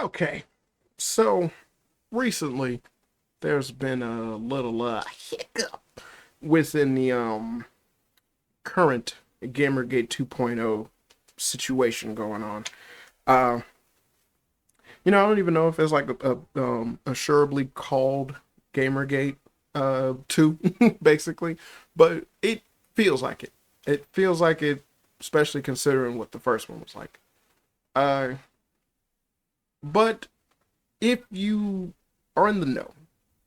Okay, so recently there's been a little hiccup within the current Gamergate 2.0 situation going on. Uh, I don't even know if it's like a assuredly called Gamergate 2 basically, but it feels like it. It feels like it, especially considering what the first one was like. Uh, but if you are in the know,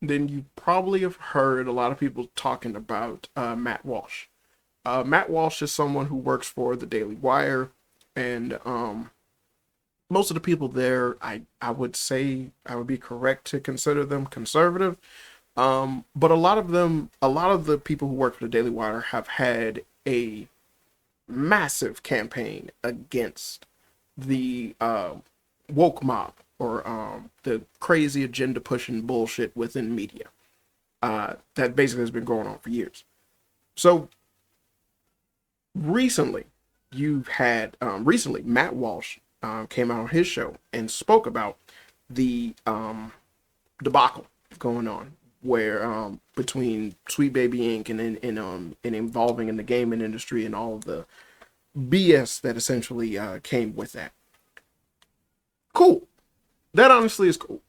then you probably have heard a lot of people talking about Matt Walsh. Matt Walsh is someone who works for the Daily Wire, and most of the people there, I would say I would be correct to consider them conservative. But a lot of the people who work for the Daily Wire have had a massive campaign against the woke mob or the crazy agenda pushing bullshit within media that basically has been going on for years. So recently, you've had recently Matt Walsh came out on his show and spoke about the debacle going on where between Sweet Baby Inc. and involving in the gaming industry and all of the BS that essentially came with that. Cool. That honestly is cool.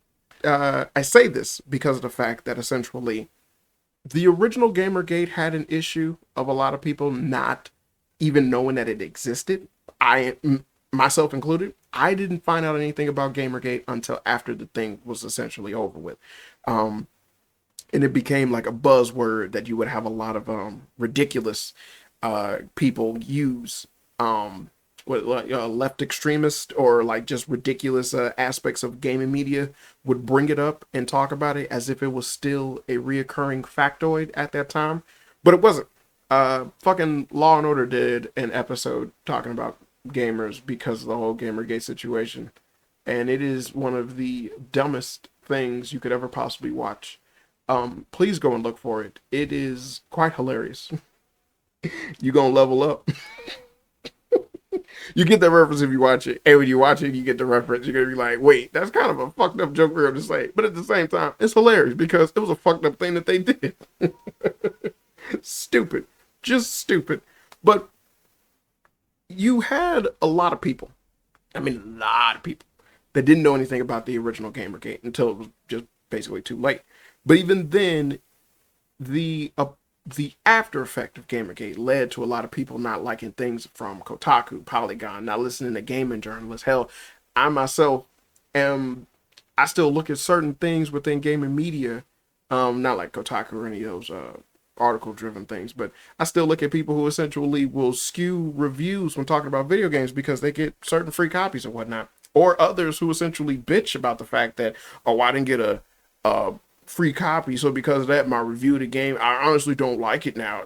I say this because of the fact that essentially the original Gamergate had an issue of a lot of people not even knowing that it existed. Myself included, I didn't find out anything about Gamergate until after the thing was essentially over with. Um, and it became like a buzzword that you would have a lot of ridiculous people use what like left extremist or like just ridiculous aspects of gaming media would bring it up and talk about it as if it was still a reoccurring factoid at that time, but it wasn't. Fucking Law and Order did an episode talking about gamers because of the whole Gamergate situation, and it is one of the dumbest things you could ever possibly watch. Please go and look for it. It is quite hilarious. You gonna level up. You get the reference if you watch it. And when you watch it, you get the reference. You're gonna be like, wait, that's kind of a fucked up joke for him to say. But at the same time, it's hilarious because it was a fucked up thing that they did. Stupid. Just stupid. But you had a lot of people, I mean a lot of people, that didn't know anything about the original Gamergate until it was just basically too late. But even then, the after effect of Gamergate led to a lot of people not liking things from Kotaku, Polygon, not listening to gaming journalists. Hell, I myself am. I still look at certain things within gaming media, not like Kotaku or any of those article-driven things, but I still look at people who essentially will skew reviews when talking about video games because they get certain free copies and whatnot, or others who essentially bitch about the fact that, oh, I didn't get a free copy, so because of that, my review of the game, I honestly don't like it now.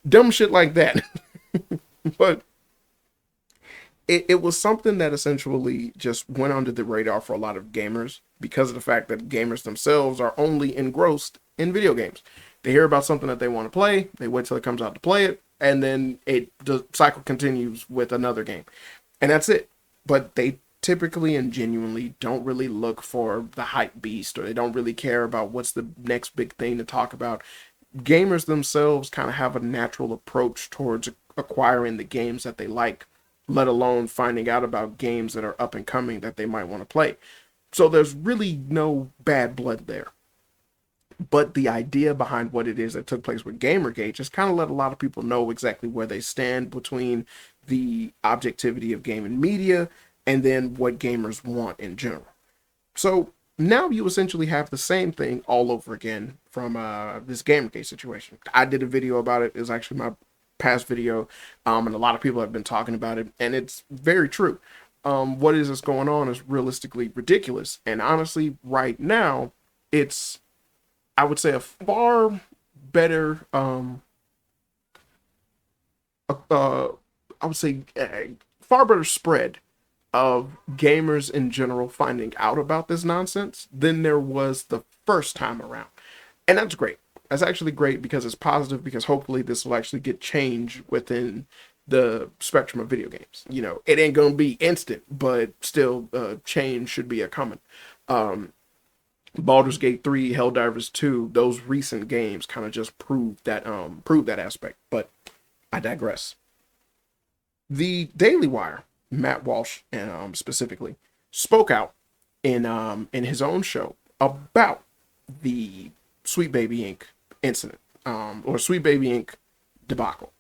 Dumb shit like that. But it was something that essentially just went under the radar for a lot of gamers because of the fact that gamers themselves are only engrossed in video games. They hear about something that they want to play, they wait till it comes out to play it, and then the cycle continues with another game. And that's it. But they typically and genuinely don't really look for the hype beast, or they don't really care about what's the next big thing to talk about. Gamers themselves kind of have a natural approach towards acquiring the games that they like, let alone finding out about games that are up and coming that they might want to play. So there's really no bad blood there. But the idea behind what it is that took place with Gamergate just kind of let a lot of people know exactly where they stand between the objectivity of gaming media and then what gamers want in general. So now you essentially have the same thing all over again from this Gamergate situation. I did a video about it. It was actually my past video, and a lot of people have been talking about it, and it's very true. What is this going on is realistically ridiculous, and honestly, right now, it's, I would say, a far better, I would say, a far better spread of gamers in general finding out about this nonsense than there was the first time around. And that's great. That's actually great because it's positive, because hopefully this will actually get change within the spectrum of video games. You know, it ain't gonna be instant, but still, change should be a coming. Um, Baldur's Gate 3, Helldivers 2, those recent games kind of just prove that aspect. But I digress. The Daily Wire, Matt Walsh, specifically, spoke out in his own show about the Sweet Baby Inc. incident, or Sweet Baby Inc. debacle,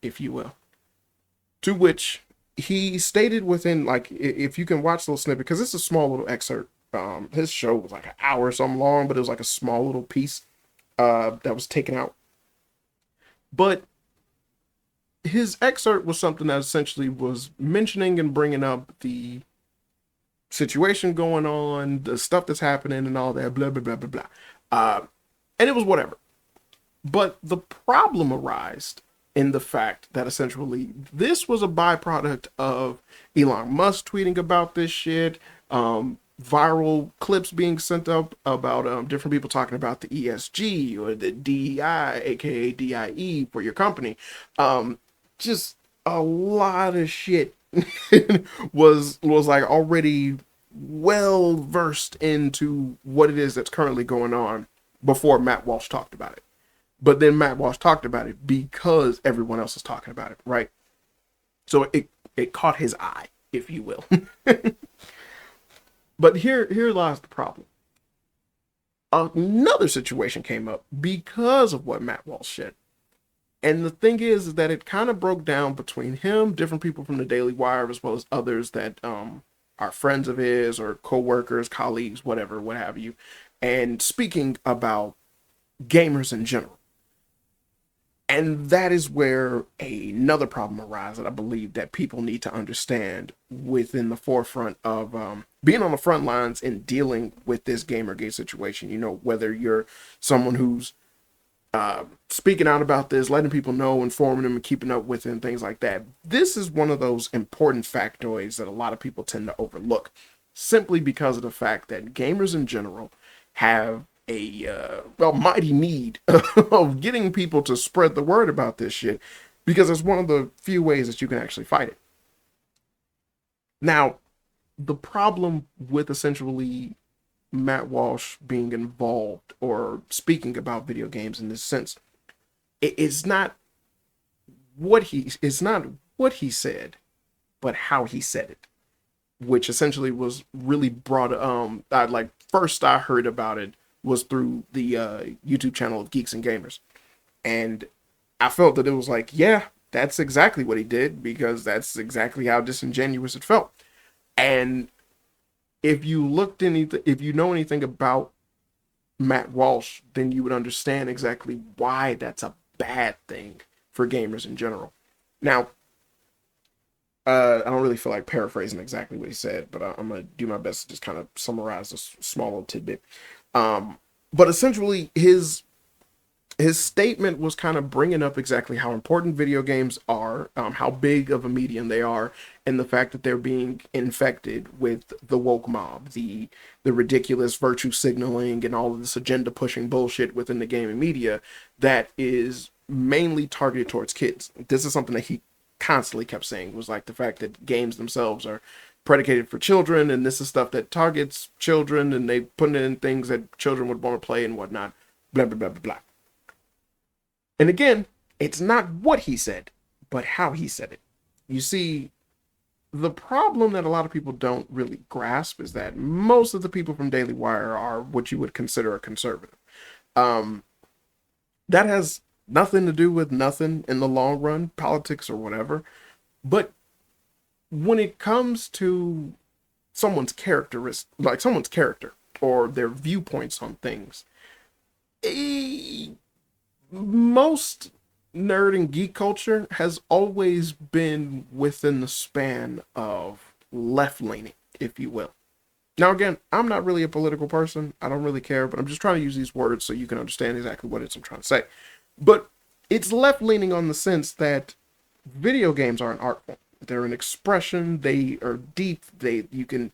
if you will. To which he stated within, like, if you can watch the little snippet, because it's a small little excerpt. His show was like an hour or something long, but it was like a small little piece that was taken out. But his excerpt was something that essentially was mentioning and bringing up the situation going on, the stuff that's happening, and all that, blah blah blah blah blah. And it was whatever. But the problem arose in the fact that essentially this was a byproduct of Elon Musk tweeting about this shit, viral clips being sent up about different people talking about the ESG or the DEI, aka DIE for your company. Just a lot of shit was like already well versed into what it is that's currently going on before Matt Walsh talked about it. But then Matt Walsh talked about it because everyone else is talking about it, right? So it caught his eye, if you will. But here lies the problem. Another situation came up because of what Matt Walsh said. And the thing is that it kind of broke down between him, different people from the Daily Wire, as well as others that are friends of his or co-workers, colleagues, whatever, what have you, and speaking about gamers in general. And that is where another problem arises that I believe that people need to understand within the forefront of being on the front lines and dealing with this Gamergate situation. You know, whether you're someone who's speaking out about this, letting people know, informing them, and keeping up with it, and things like that. This is one of those important factoids that a lot of people tend to overlook, simply because of the fact that gamers in general have a mighty need of getting people to spread the word about this shit, because it's one of the few ways that you can actually fight it. Now, the problem with essentially Matt Walsh being involved or speaking about video games in this sense, it's not what he said, but how he said it, which essentially was really brought. First I heard about it was through the YouTube channel of Geeks and Gamers, and I felt that it was like, yeah, that's exactly what he did, because that's exactly how disingenuous it felt. And if you know anything about Matt Walsh, then you would understand exactly why that's a bad thing for gamers in general. Now, I don't really feel like paraphrasing exactly what he said, but I'm gonna do my best to just kind of summarize this small little tidbit. But essentially, his statement was kind of bringing up exactly how important video games are, how big of a medium they are, and the fact that they're being infected with the woke mob, the ridiculous virtue signaling, and all of this agenda pushing bullshit within the gaming media that is mainly targeted towards kids. This is something that he constantly kept saying, was like the fact that games themselves are predicated for children, and this is stuff that targets children, and they put it in things that children would want to play and whatnot, blah blah blah blah blah. And again, it's not what he said, but how he said it. You see, the problem that a lot of people don't really grasp is that most of the people from Daily Wire are what you would consider a conservative. That has nothing to do with nothing in the long run, politics or whatever. But when it comes to someone's character or their viewpoints on things, most nerd and geek culture has always been within the span of left leaning, if you will. Now, again, I'm not really a political person. I don't really care, but I'm just trying to use these words so you can understand exactly what it is I'm trying to say. But it's left leaning on the sense that video games are an art form. They're an expression. They are deep. They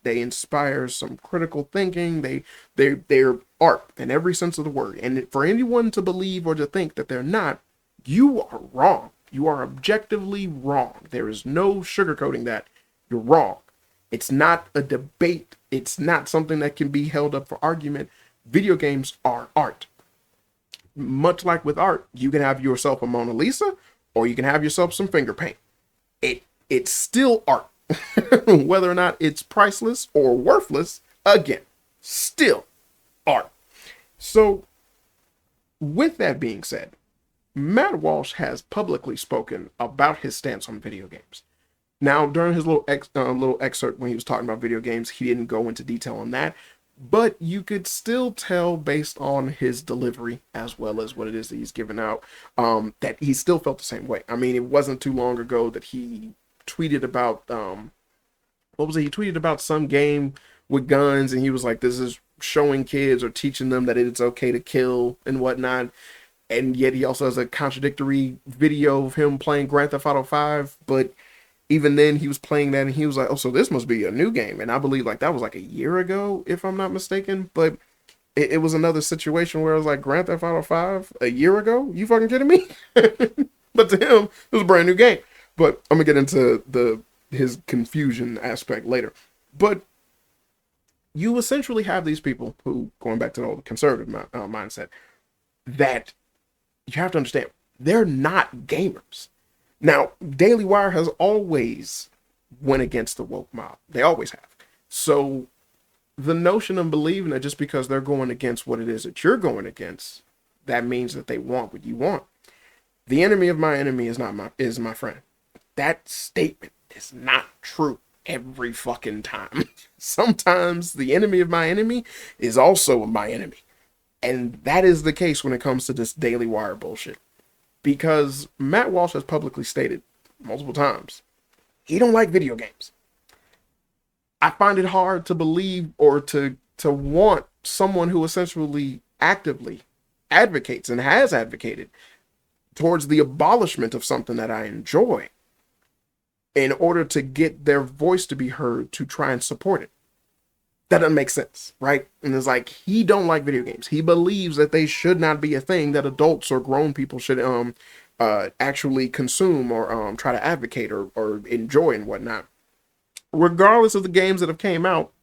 inspire some critical thinking. They're art in every sense of the word. And for anyone to believe or to think that they're not, you are wrong. You are objectively wrong. There is no sugarcoating that. You're wrong. It's not a debate. It's not something that can be held up for argument. Video games are art. Much like with art, you can have yourself a Mona Lisa, or you can have yourself some finger paint. It's still art. Whether or not it's priceless or worthless, again, still art. So, with that being said, Matt Walsh has publicly spoken about his stance on video games. Now, during his little excerpt when he was talking about video games, he didn't go into detail on that, but you could still tell based on his delivery as well as what it is that he's given out, that he still felt the same way. I mean, it wasn't too long ago that he tweeted about, what was it? He tweeted about some game with guns, and he was like, this is showing kids or teaching them that it's okay to kill and whatnot. And yet he also has a contradictory video of him playing Grand Theft Auto 5, but even then he was playing that and he was like, oh, so this must be a new game. And I believe like that was like a year ago, if I'm not mistaken. But it was another situation where I was like, Grand Theft Auto 5 a year ago? You fucking kidding me? But to him, it was a brand new game. But I'm gonna get into his confusion aspect later. But you essentially have these people who, going back to the old conservative mindset, that you have to understand, they're not gamers. Now, Daily Wire has always went against the woke mob. They always have. So the notion of believing that just because they're going against what it is that you're going against, that means that they want what you want. The enemy of my enemy is my friend. That statement is not true every fucking time. Sometimes the enemy of my enemy is also my enemy. And that is the case when it comes to this Daily Wire bullshit. Because Matt Walsh has publicly stated multiple times, he don't like video games. I find it hard to believe or to want someone who essentially actively advocates and has advocated towards the abolishment of something that I enjoy in order to get their voice to be heard to try and support it. That doesn't make sense, right? And it's like, he don't like video games. He believes that they should not be a thing that adults or grown people should actually consume or try to advocate or enjoy and whatnot. Regardless of the games that have came out,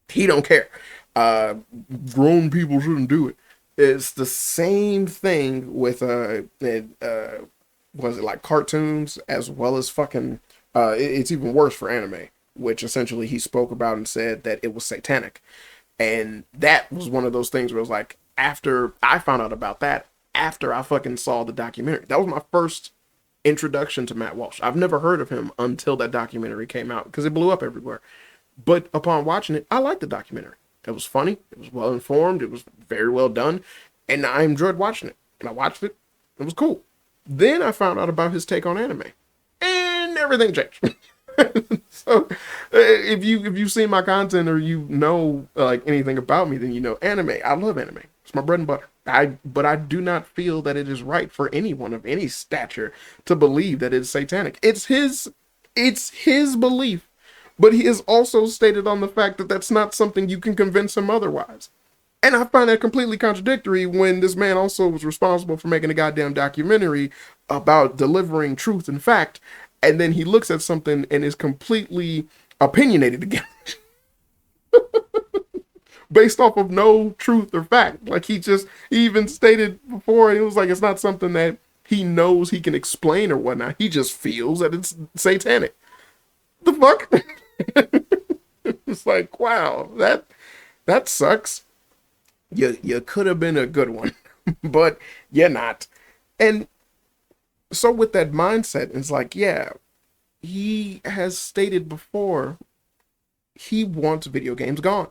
he don't care. Grown people shouldn't do it. It's the same thing with was it like cartoons as well as fucking it's even worse for anime, which essentially he spoke about and said that it was satanic. And that was one of those things where it was like, after I found out about that, after I fucking saw the documentary. That was my first introduction to Matt Walsh. I've never heard of him until that documentary came out because it blew up everywhere. But upon watching it, I liked the documentary. It was funny. It was well informed. It was very well done. And I enjoyed watching it. And I watched it. It was cool. Then I found out about his take on anime. And everything changed. So if you've seen my content or you know like anything about me, then you know anime. I love anime. It's my bread and butter. But I do not feel that it is right for anyone of any stature to believe that it's satanic. It's his belief, but he has also stated on the fact that that's not something you can convince him otherwise. And I find that completely contradictory when this man also was responsible for making a goddamn documentary about delivering truth and fact, and then he looks at something and is completely opinionated again. Based off of no truth or fact. Like he even stated before, it was like it's not something that he knows he can explain or whatnot. He just feels that it's satanic. The fuck? It's like, wow, that sucks. You could have been a good one, but you're not. And so with that mindset, it's like, yeah, he has stated before he wants video games gone.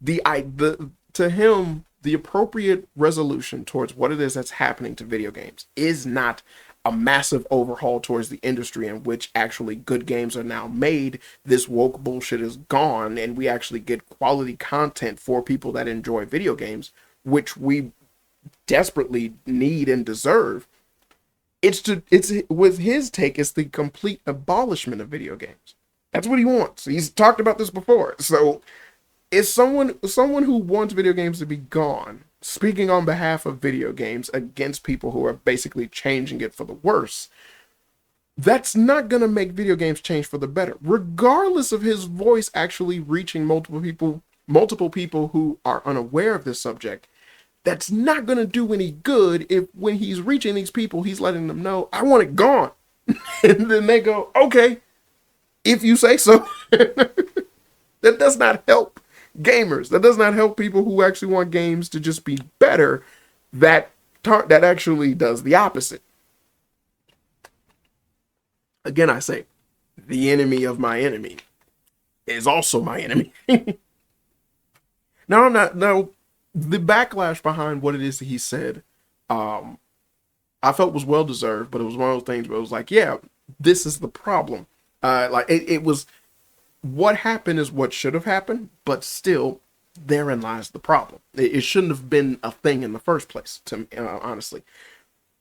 To him, the appropriate resolution towards what it is that's happening to video games is not a massive overhaul towards the industry in which actually good games are now made. This woke bullshit is gone, and we actually get quality content for people that enjoy video games, which we desperately need and deserve. It's with his take, it's the complete abolishment of video games. That's what he wants. He's talked about this before. So is someone who wants video games to be gone speaking on behalf of video games against people who are basically changing it for the worse? That's not going to make video games change for the better, regardless of his voice actually reaching multiple people who are unaware of this subject. That's not going to do any good if when he's reaching these people, he's letting them know, I want it gone. And then they go, okay, if you say so. That does not help gamers. That does not help people who actually want games to just be better. That actually does the opposite. Again, I say, the enemy of my enemy is also my enemy. No, I'm not. No, the backlash behind what it is that he said, I felt was well deserved, but it was one of those things where it was like, yeah, this is the problem. It was what happened is what should have happened, but still, therein lies the problem. It shouldn't have been a thing in the first place. To honestly,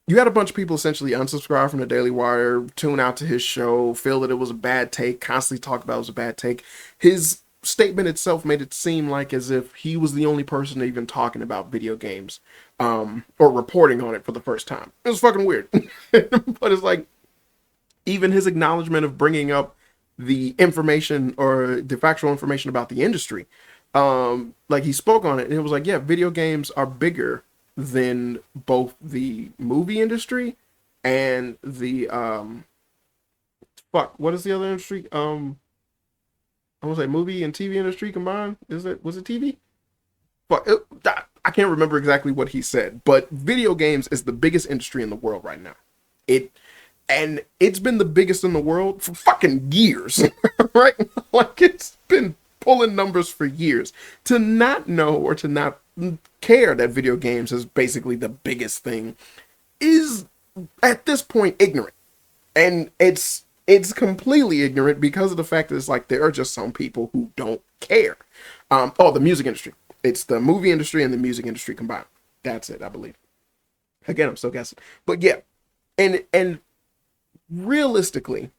you had a bunch of people essentially unsubscribe from the Daily Wire, tune out to his show, feel that it was a bad take, constantly talk about it was a bad take. His statement itself made it seem like as if he was the only person even talking about video games, or reporting on it for the first time. It was fucking weird. But it's like, even his acknowledgement of bringing up the information or the factual information about the industry, like he spoke on it, and it was like, yeah, video games are bigger than both the movie industry and the what is the other industry? I want to say movie and TV industry combined. Was it TV? I can't remember exactly what he said, but video games is the biggest industry in the world right now. It's been the biggest in the world for fucking years, right? Like, it's been pulling numbers for years. To not know or to not care that video games is basically the biggest thing is, at this point, ignorant. And it's completely ignorant because of the fact that it's like there are just some people who don't care. The music industry. It's the movie industry and the music industry combined. That's it, I believe. Again, I'm still guessing. But yeah, and realistically,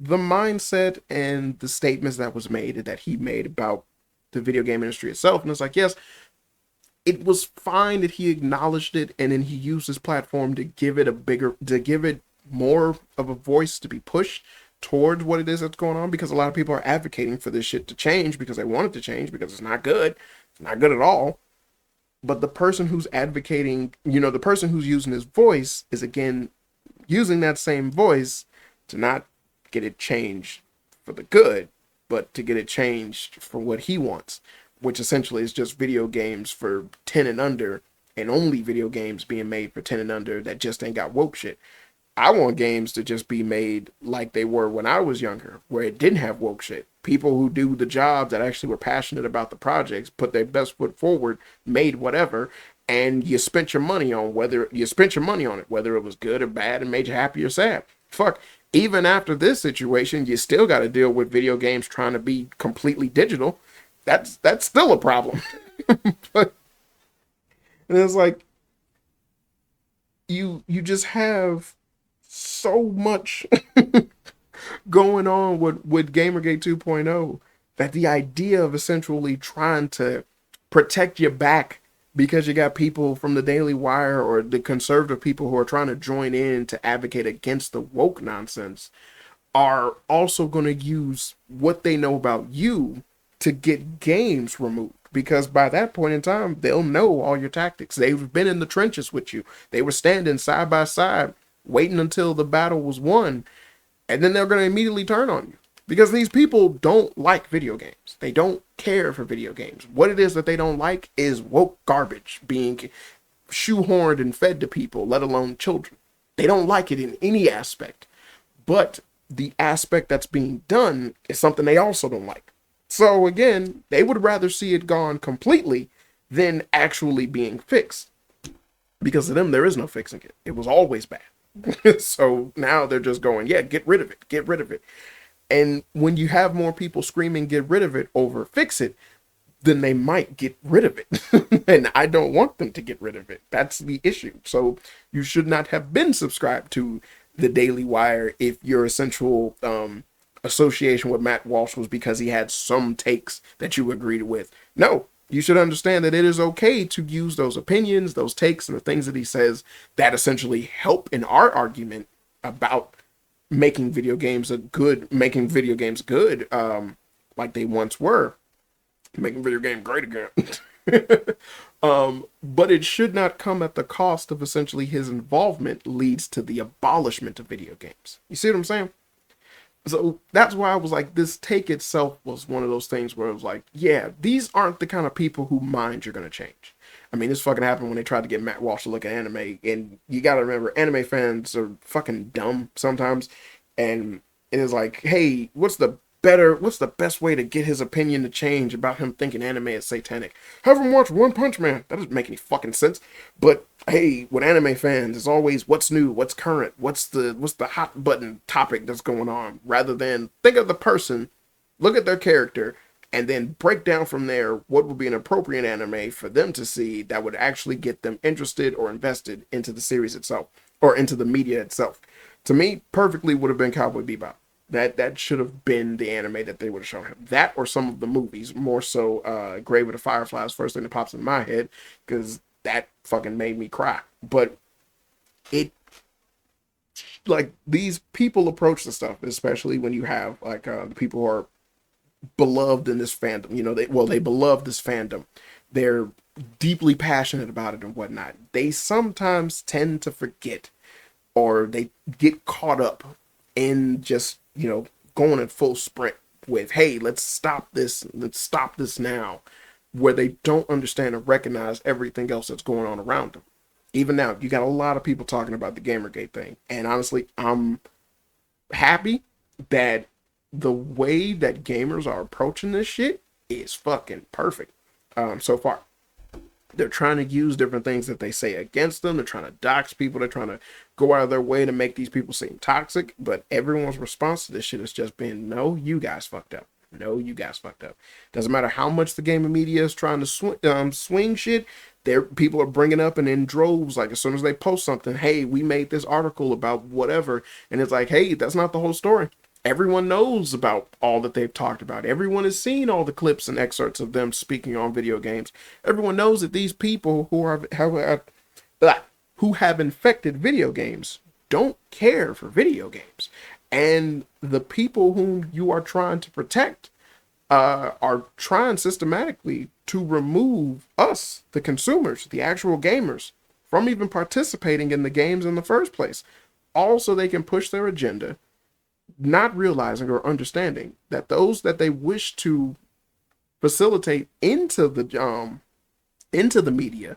the mindset and the statements that he made about the video game industry itself, and it's like, yes, it was fine that he acknowledged it, and then he used his platform to give it more of a voice to be pushed towards what it is that's going on, because a lot of people are advocating for this shit to change because they want it to change because it's not good. It's not good at all. But the person who's advocating, the person who's using his voice is, again, using that same voice to not get it changed for the good, but to get it changed for what he wants, which essentially is just video games for 10 and under, and only video games being made for 10 and under that just ain't got woke shit. I want games to just be made like they were when I was younger, where it didn't have woke shit. People who do the jobs that actually were passionate about the projects, put their best foot forward, made whatever, and you spent your money on it, whether it was good or bad and made you happy or sad. Fuck, even after this situation, you still got to deal with video games trying to be completely digital. That's still a problem. But, and it's like, you just have so much going on with Gamergate 2.0 that the idea of essentially trying to protect your back because you got people from the Daily Wire or the conservative people who are trying to join in to advocate against the woke nonsense are also going to use what they know about you to get games removed. Because by that point in time, they'll know all your tactics. They've been in the trenches with you. They were standing side by side, waiting until the battle was won, and then they're going to immediately turn on you. Because these people don't like video games. They don't care for video games. What it is that they don't like is woke garbage being shoehorned and fed to people, let alone children. They don't like it in any aspect. But the aspect that's being done is something they also don't like. So again, they would rather see it gone completely than actually being fixed. Because to them, there is no fixing it. It was always bad. So now they're just going, yeah, get rid of it, get rid of it. And when you have more people screaming, get rid of it over fix it, then they might get rid of it. And I don't want them to get rid of it. That's the issue. So you should not have been subscribed to the Daily Wire if your essential association with Matt Walsh was because he had some takes that you agreed with. No, you should understand that it is okay to use those opinions, those takes, and the things that he says that essentially help in our argument about making video games good, like they once were, making video game great again. But it should not come at the cost of essentially his involvement leads to the abolishment of video games. You see what I'm saying? So that's why I was like, this take itself was one of those things where it was like, yeah, these aren't the kind of people who mind you're gonna change. I mean, this fucking happened when they tried to get Matt Walsh to look at anime, and you gotta remember, anime fans are fucking dumb sometimes, and it is like, hey, what's the best way to get his opinion to change about him thinking anime is satanic? Have him watch One Punch Man. That doesn't make any fucking sense. But hey, with anime fans, it's always what's new, what's current, what's the hot button topic that's going on, rather than think of the person, look at their character, and then break down from there what would be an appropriate anime for them to see that would actually get them interested or invested into the series itself or into the media itself. To me, perfectly would have been Cowboy Bebop. That should have been the anime that they would have shown him. That or some of the movies, more so Grave of the Fireflies, first thing that pops in my head, because that fucking made me cry. But it, like, these people approach the stuff, especially when you have, like, the people who are beloved in this fandom. You know, they beloved this fandom. They're deeply passionate about it and whatnot. They sometimes tend to forget, or they get caught up in just, you know, going in full sprint with, hey, let's stop this now, where they don't understand and recognize everything else that's going on around them. Even now, you got a lot of people talking about the Gamergate thing, and honestly, I'm happy that the way that gamers are approaching this shit is fucking perfect so far. They're trying to use different things that they say against them. They're trying to dox people. They're trying to go out of their way to make these people seem toxic. But everyone's response to this shit has just been, no, you guys fucked up. No, you guys fucked up. Doesn't matter how much the gaming media is trying to swing shit. People are bringing up and in droves. Like, as soon as they post something, hey, we made this article about whatever. And it's like, hey, that's not the whole story. Everyone knows about all that they've talked about. Everyone has seen all the clips and excerpts of them speaking on video games. Everyone knows that these people who have infected video games don't care for video games. And the people whom you are trying to protect are trying systematically to remove us, the consumers, the actual gamers, from even participating in the games in the first place. All so they can push their agenda, not realizing or understanding that those that they wish to facilitate into the media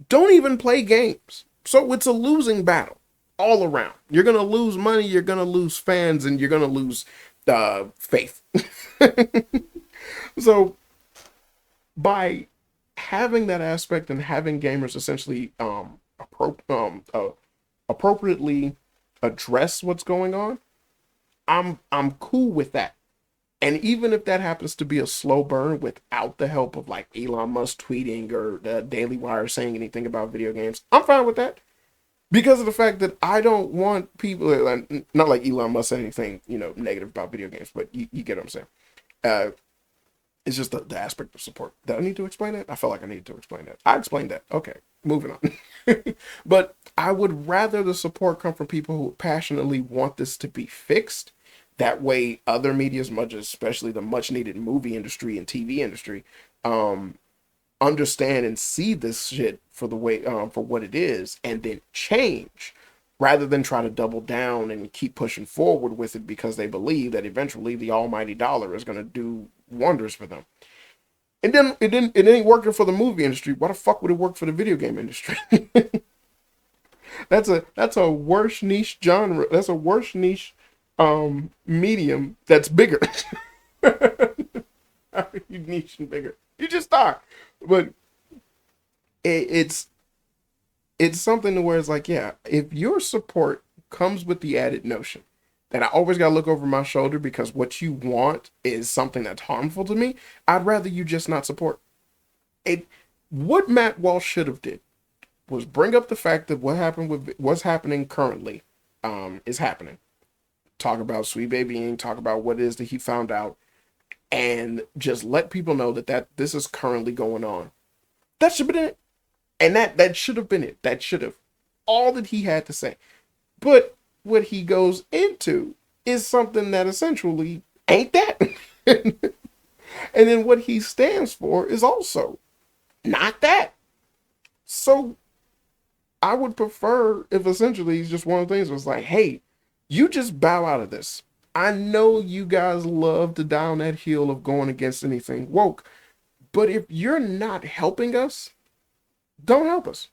don't even play games. So it's a losing battle all around. You're gonna lose money, you're gonna lose fans, and you're gonna lose faith. So by having that aspect and having gamers essentially appropriately address what's going on, I'm cool with that. And even if that happens to be a slow burn without the help of like Elon Musk tweeting or the Daily Wire saying anything about video games, I'm fine with that. Because of the fact that I don't want people, not like Elon Musk said anything, you know, negative about video games, but you get what I'm saying. It's just the aspect of support. Did I need to explain that? I felt like I needed to explain that. I explained that. Okay, moving on. But I would rather the support come from people who passionately want this to be fixed. That way, other medias, especially the much needed movie industry and TV industry, understand and see this shit for the way for what it is, and then change, rather than try to double down and keep pushing forward with it because they believe that eventually the almighty dollar is going to do wonders for them. And then it ain't working for the movie industry. Why the fuck would it work for the video game industry? That's a worse niche genre. That's a worse niche medium that's bigger. You niche and bigger. You just are. But it's something to where it's like, yeah, if your support comes with the added notion that I always gotta look over my shoulder because what you want is something that's harmful to me, I'd rather you just not support it. What Matt Walsh should have did was bring up the fact that what's happening currently is happening. Talk about Sweet Baby Inc., talk about what it is that he found out, and just let people know that this is currently going on. That should have been it. And that should have been it. That should have all that he had to say. But what he goes into is something that essentially ain't that. And then what he stands for is also not that. So I would prefer if essentially he's just one of the things was like, hey, you just bow out of this. I know you guys love to down that hill of going against anything woke, but if you're not helping us, don't help us.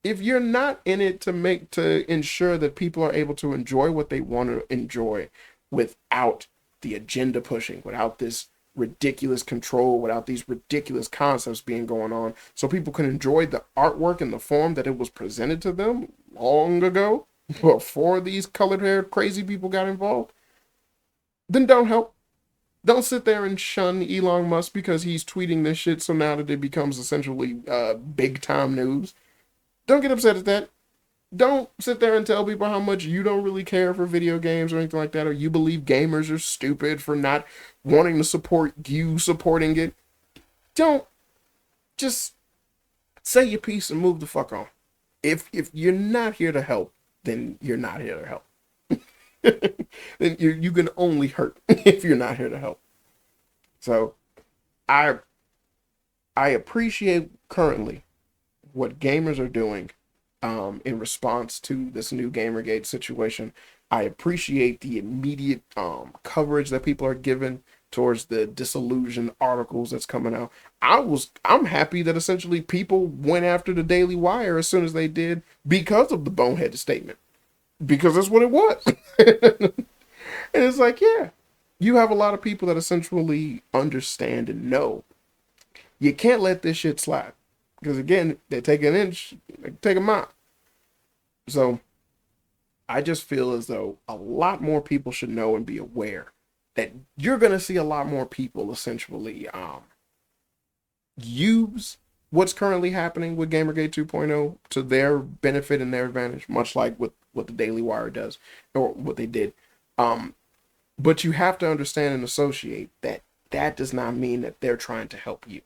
If you're not in it to ensure that people are able to enjoy what they want to enjoy without the agenda pushing, without this ridiculous control, without these ridiculous concepts being going on, so people can enjoy the artwork in the form that it was presented to them long ago, before these colored haired crazy people got involved, then don't help. Don't sit there and shun Elon Musk because he's tweeting this shit so now that it becomes essentially big time news. Don't get upset at that. Don't sit there and tell people how much you don't really care for video games or anything like that, or you believe gamers are stupid for not wanting to support you supporting it. Don't. Just say your piece and move the fuck on. If you're not here to help, then you're not here to help. Then you can only hurt if you're not here to help. So I appreciate currently what gamers are doing in response to this new Gamergate situation. I appreciate the immediate coverage that people are giving towards the disillusioned articles that's coming out. I'm happy that essentially people went after the Daily Wire as soon as they did because of the boneheaded statement. Because that's what it was. And it's like, yeah, you have a lot of people that essentially understand and know you can't let this shit slide. Because again, they take an inch, they take a mile. So I just feel as though a lot more people should know and be aware that you're going to see a lot more people essentially use what's currently happening with Gamergate 2.0 to their benefit and their advantage, much like what the Daily Wire does, or what they did. But you have to understand and associate that that does not mean that they're trying to help you.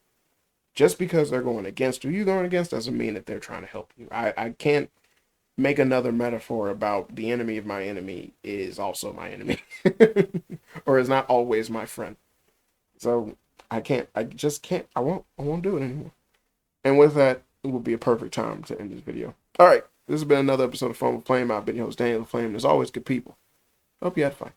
Just because they're going against who you're going against doesn't mean that they're trying to help you. I can't make another metaphor about the enemy of my enemy is also my enemy. Or is not always my friend. So I just can't, I won't do it anymore. And with that, it would be a perfect time to end this video. All right, this has been another episode of Fun with Flame. I've been your host, Danieltheflame. As always, good people. Hope you had fun.